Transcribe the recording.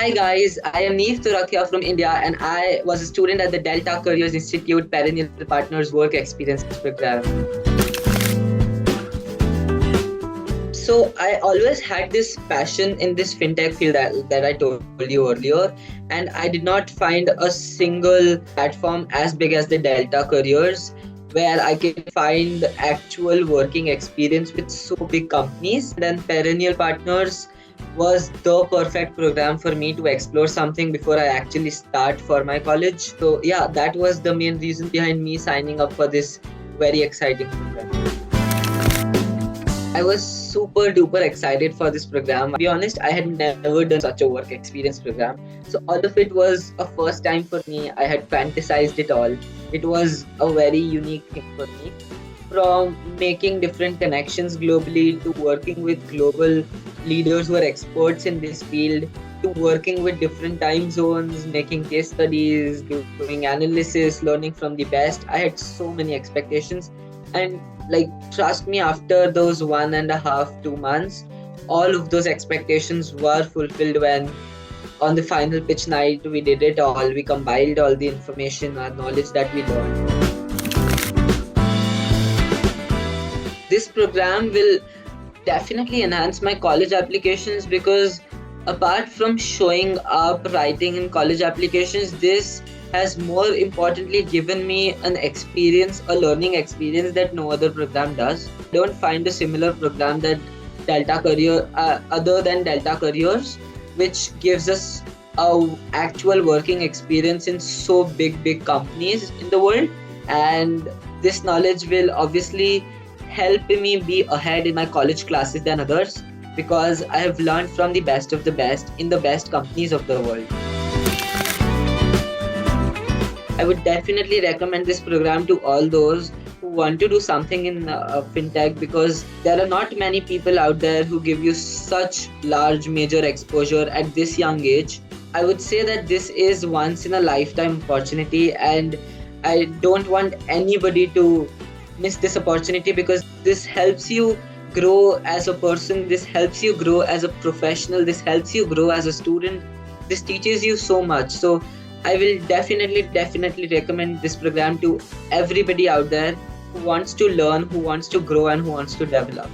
Hi guys, I am Neev from India and I was a student at the Delta Careers Institute Perennial Partners Work Experience Program. So I always had this passion in this fintech field that I told you earlier, and I did not find a single platform as big as the Delta Careers where I can find actual working experience with so big companies. Then Perennial Partners was the perfect program for me to explore something before I actually start for my college. So yeah, that was the main reason behind me signing up for this very exciting program. I was super duper excited for this program. To be honest, I had never done such a work experience program. So all of it was a first time for me. I had fantasized it all. It was a very unique thing for me. From making different connections globally to working with global leaders who are experts in this field to working with different time zones, making case studies, doing analysis, learning from the best. I had so many expectations, and trust me, after those 1.5 2 months, all of those expectations were fulfilled when on the final pitch night we did it all. We compiled all the information, our knowledge that we learned. This program will definitely enhance my college applications because apart from showing up writing in college applications, this has more importantly given me an experience, a learning experience that no other program does. I don't find a similar program that other than Delta Careers, which gives us a actual working experience in so big companies in the world. And this knowledge will obviously help me be ahead in my college classes than others because I have learned from the best of the best in the best companies of the world. I would definitely recommend this program to all those who want to do something in fintech because there are not many people out there who give you such large major exposure at this young age. I would say that this is once in a lifetime opportunity, and I don't want anybody to miss this opportunity because this helps you grow as a person, this helps you grow as a professional, this helps you grow as a student, this teaches you so much. So I will definitely recommend this program to everybody out there who wants to learn, who wants to grow, and who wants to develop.